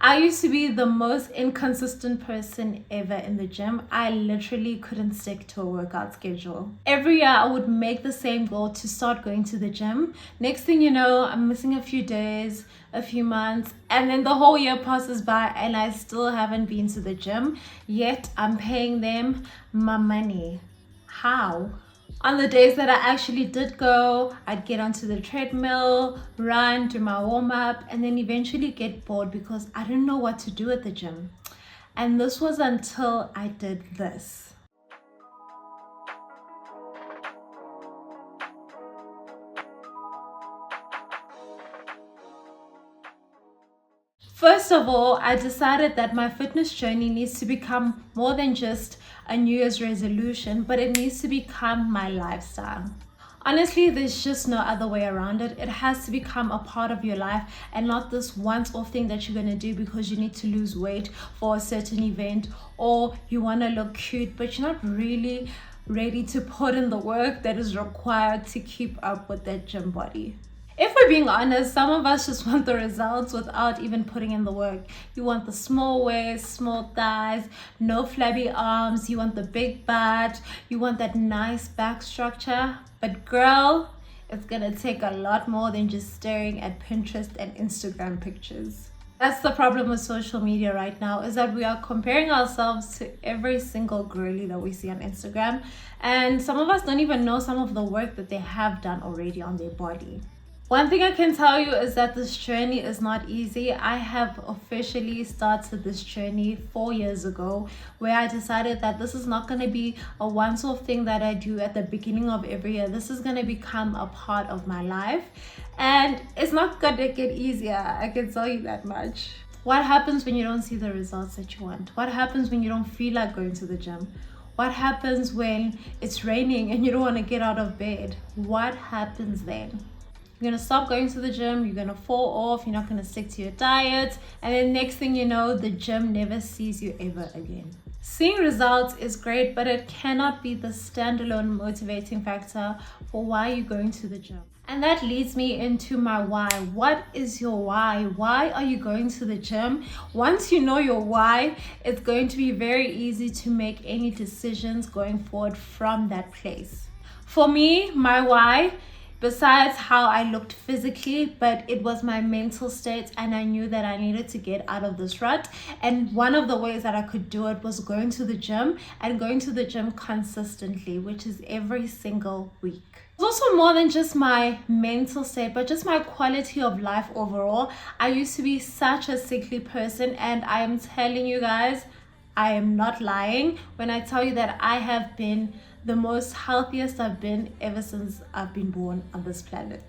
I used to be the most inconsistent person ever in the gym. I literally couldn't stick to a workout schedule. Every year I would make the same goal to start going to the gym. Next thing you know, I'm missing a few days, a few months, and then the whole year passes by and I still haven't been to the gym. Yet I'm paying them my money. How? On the days that I actually did go, I'd get onto the treadmill, run, do my warm-up, and then eventually get bored because I didn't know what to do at the gym. And this was until I did this. First of all, I decided that my fitness journey needs to become more than just a New Year's resolution, but it needs to become my lifestyle. Honestly, there's just no other way around it. It has to become a part of your life and not this once-off thing that you're going to do because you need to lose weight for a certain event or you want to look cute, but you're not really ready to put in the work that is required to keep up with that gym body. If we're being honest, some of us just want the results without even putting in the work. You want the small waist, small thighs, no flabby arms, you want the big butt, you want that nice back structure. But girl, it's gonna take a lot more than just staring at Pinterest and Instagram pictures. That's the problem with social media right now, is that we are comparing ourselves to every single girly that we see on Instagram. And some of us don't even know some of the work that they have done already on their body. One thing I can tell you is that this journey is not easy. I have officially started this journey 4 years ago, where I decided that this is not going to be a once-off thing that I do at the beginning of every year. This is going to become a part of my life, and it's not going to get easier. I can tell you that much. What happens when you don't see the results that you want? What happens when you don't feel like going to the gym? What happens when it's raining and you don't want to get out of bed? What happens then? You're gonna stop going to the gym, you're gonna fall off, you're not gonna stick to your diet, and then next thing you know, the gym never sees you ever again. Seeing results is great, but it cannot be the standalone motivating factor for why you're going to the gym. And that leads me into my why. What is your why? Why are you going to the gym? Once you know your why, it's going to be very easy to make any decisions going forward from that place. For me, my why, besides how I looked physically, but it was my mental state, and I knew that I needed to get out of this rut. And one of the ways that I could do it was going to the gym, and going to the gym consistently, which is every single week. It's also more than just my mental state, but just my quality of life overall. I used to be such a sickly person, and I am telling you guys, I am not lying when I tell you that I have been the most healthiest I've been ever since I've been born on this planet.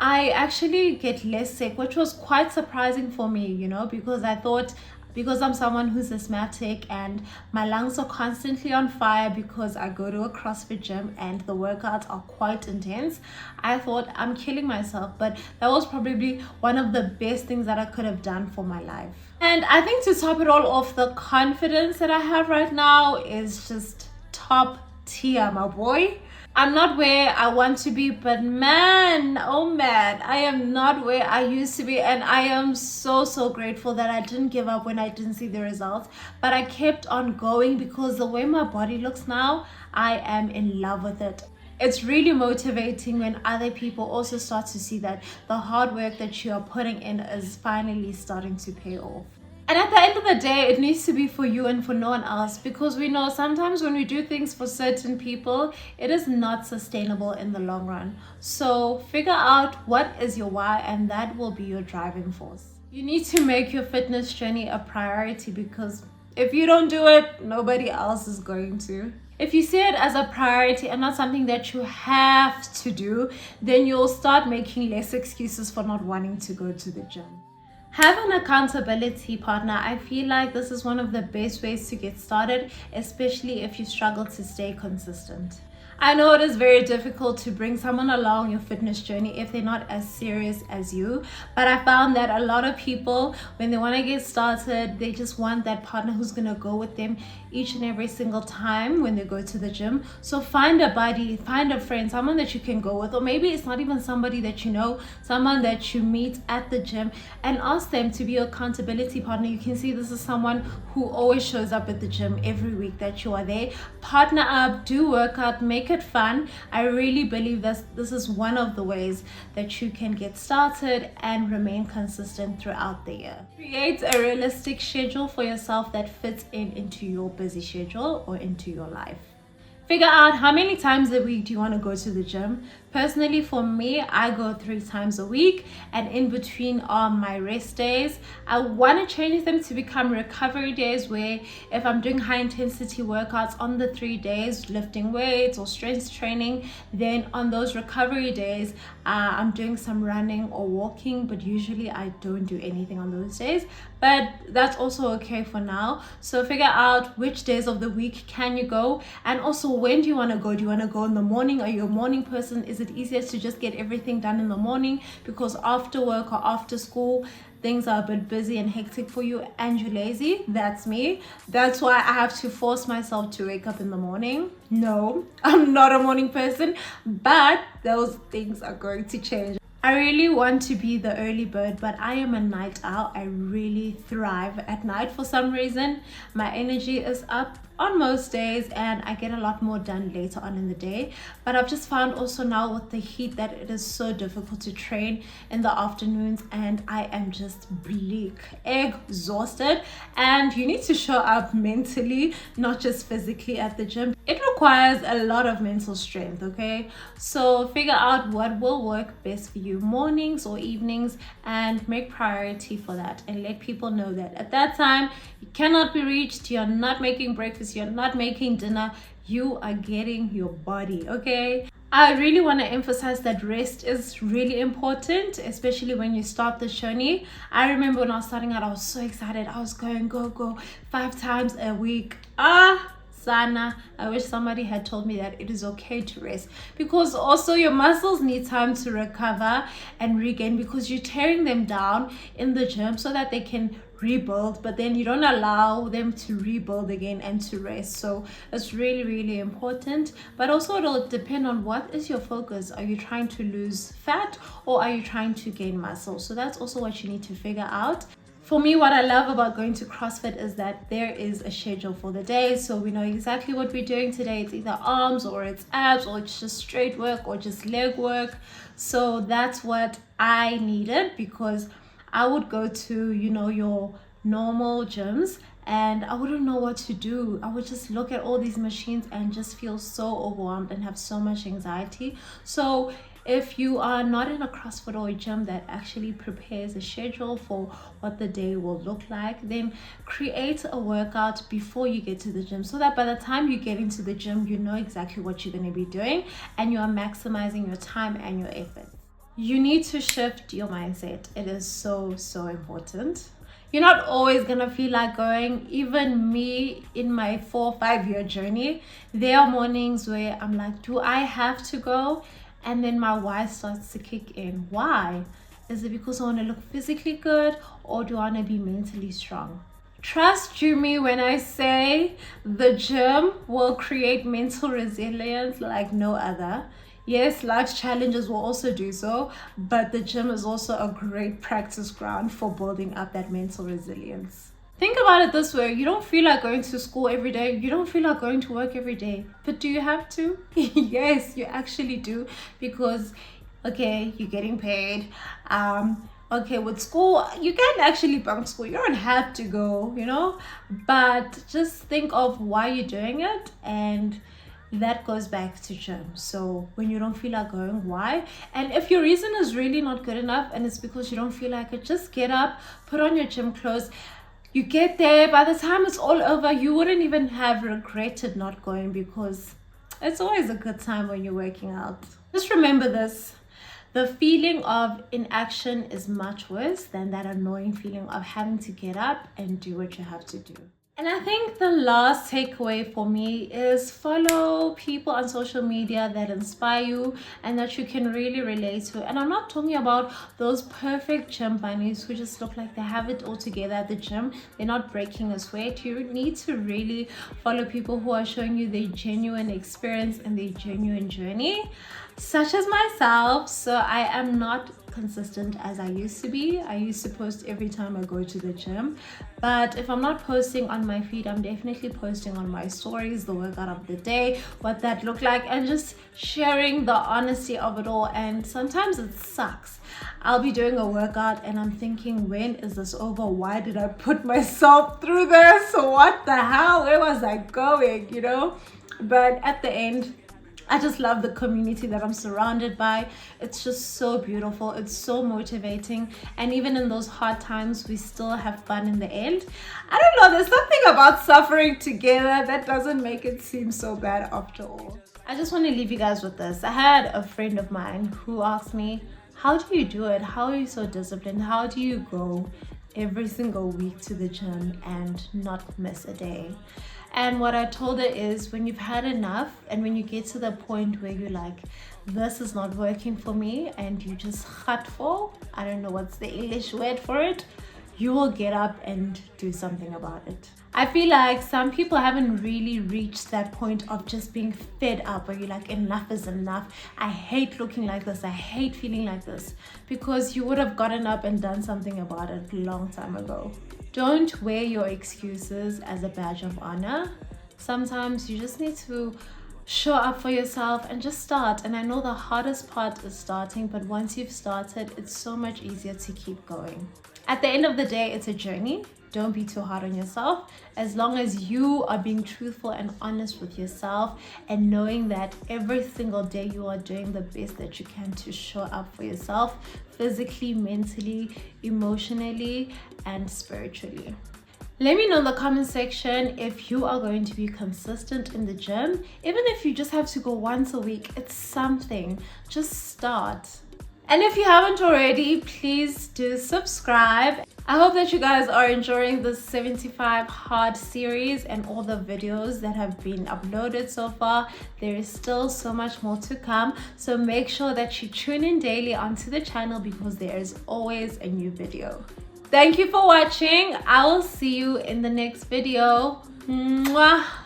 I actually get less sick, which was quite surprising for me, because I thought, because I'm someone who's asthmatic and my lungs are constantly on fire because I go to a CrossFit gym and the workouts are quite intense, I thought I'm killing myself. But that was probably one of the best things that I could have done for my life. And I think to top it all off, the confidence that I have right now is just top tier, my boy. I'm not where I want to be, but man, oh man, I am not where I used to be, and I am so grateful that I didn't give up when I didn't see the results, but I kept on going because the way my body looks now, I am in love with it. It's really motivating when other people also start to see that the hard work that you are putting in is finally starting to pay off. And at the end of the day, it needs to be for you and for no one else, because we know sometimes when we do things for certain people, it is not sustainable in the long run. So figure out what is your why, and that will be your driving force. You need to make your fitness journey a priority, because if you don't do it, nobody else is going to. If you see it as a priority and not something that you have to do, then you'll start making less excuses for not wanting to go to the gym. Have an accountability partner. I feel like this is one of the best ways to get started, especially if you struggle to stay consistent. I know it is very difficult to bring someone along your fitness journey if they're not as serious as you, but I found that a lot of people, when they want to get started, they just want that partner who's going to go with them each and every single time when they go to the gym. So find a buddy, find a friend, someone that you can go with, or maybe it's not even somebody that you know, someone that you meet at the gym, and ask them to be your accountability partner. You can see this is someone who always shows up at the gym every week that you are there. Partner up, do workout, make it fun. I really believe that this is one of the ways that you can get started and remain consistent throughout the year. Create a realistic schedule for yourself that fits into your busy schedule or into your life. Figure out how many times a week do you want to go to the gym. Personally, for me, I go 3 times a week, and in between are my rest days. I want to change them to become recovery days, where if I'm doing high intensity workouts on the 3 days, lifting weights or strength training, then on those recovery days, I'm doing some running or walking, but usually I don't do anything on those days. But that's also okay for now. So figure out which days of the week can you go, and also when do you want to go? Do you want to go in the morning? Are you a morning person? Is it easier to just get everything done in the morning because after work or after school things are a bit busy and hectic for you and you're lazy? That's me. That's why I have to force myself to wake up in the morning. No, I'm not a morning person, but those things are going to change. I really want to be the early bird, but I am a night owl. I really thrive at night for some reason. My energy is up on most days and I get a lot more done later on in the day. But I've just found also now with the heat that it is so difficult to train in the afternoons, and I am just bleak, exhausted, and you need to show up mentally, not just physically at the gym. It requires a lot of mental strength, okay? So figure out what will work best for you, mornings or evenings, and make priority for that, and let people know that at that time you cannot be reached, you're not making breakfast, you're not making dinner, you are getting your body, okay? I really want to emphasize that rest is really important, especially when you start the journey. I remember when I was starting out, I was so excited. I was going go 5 times a week. Sana, I wish somebody had told me that it is okay to rest, because also your muscles need time to recover and regain, because you're tearing them down in the gym so that they can rebuild, but then you don't allow them to rebuild again and to rest. So it's really important, but also it'll depend on what is your focus. Are you trying to lose fat or are you trying to gain muscle? So that's also what you need to figure out. For me, what I love about going to CrossFit is that there is a schedule for the day. So we know exactly what we're doing today. It's either arms or it's abs or it's just straight work or just leg work. So that's what I needed, because I would go to, your normal gyms and I wouldn't know what to do. I would just look at all these machines and just feel so overwhelmed and have so much anxiety. So if you are not in a CrossFit or a gym that actually prepares a schedule for what the day will look like, then create a workout before you get to the gym, so that by the time you get into the gym, you know exactly what you're going to be doing and you are maximizing your time and your effort. You need to shift your mindset. It is so important. You're not always gonna feel like going. Even me, in my 4 or 5 year journey, there are mornings where I'm like, do I have to go? And then my why starts to kick in. Why? Is it because I want to look physically good, or do I want to be mentally strong? Trust you me when I say the gym will create mental resilience like no other. Yes, life challenges will also do so, but the gym is also a great practice ground for building up that mental resilience. Think about it this way: you don't feel like going to school every day, you don't feel like going to work every day, but do you have to? Yes, you actually do, because okay, you're getting paid. Okay, with school, you can actually bunk school, you don't have to go, but just think of why you're doing it, and that goes back to gym. So when you don't feel like going, why? And if your reason is really not good enough and it's because you don't feel like it, just get up, put on your gym clothes. You get there, by the time it's all over, you wouldn't even have regretted not going, because it's always a good time when you're working out. Just remember this: the feeling of inaction is much worse than that annoying feeling of having to get up and do what you have to do. And I think the last takeaway for me is follow people on social media that inspire you and that you can really relate to. And I'm not talking about those perfect gym bunnies who just look like they have it all together at the gym. They're not breaking a sweat. You need to really follow people who are showing you their genuine experience and their genuine journey, such as myself. So I am not consistent as I used to be. I used to post every time I go to the gym, but if I'm not posting on my feed, I'm definitely posting on my stories the workout of the day, what that looked like, and just sharing the honesty of it all. And sometimes it sucks. I'll be doing a workout and I'm thinking, when is this over? Why did I put myself through this? What the hell? Where was I going, but at the end, I just love the community that I'm surrounded by. It's just so beautiful. It's so motivating. And even in those hard times, we still have fun in the end. I don't know, there's something about suffering together that doesn't make it seem so bad after all. I just want to leave you guys with this. I had a friend of mine who asked me, how do you do it? How are you so disciplined? How do you go every single week to the gym and not miss a day? And what I told her is, when you've had enough and when you get to the point where you're like, this is not working for me, and you just for, I don't know what's the English word for it, you will get up and do something about it. I feel like some people haven't really reached that point of just being fed up, where you're like, enough is enough. I hate looking like this. I hate feeling like this, because you would have gotten up and done something about it a long time ago. Don't wear your excuses as a badge of honor. Sometimes you just need to show up for yourself and just start. And I know the hardest part is starting, but once you've started, it's so much easier to keep going. At the end of the day, it's a journey. Don't be too hard on yourself. As long as you are being truthful and honest with yourself and knowing that every single day you are doing the best that you can to show up for yourself, physically, mentally, emotionally, and spiritually. Let me know in the comment section if you are going to be consistent in the gym. Even if you just have to go once a week, it's something. Just start. And if you haven't already, please do subscribe. I hope that you guys are enjoying this 75 hard series and all the videos that have been uploaded so far. There is still so much more to come, so make sure that you tune in daily onto the channel, because there is always a new video. Thank you for watching. I will see you in the next video. Mwah.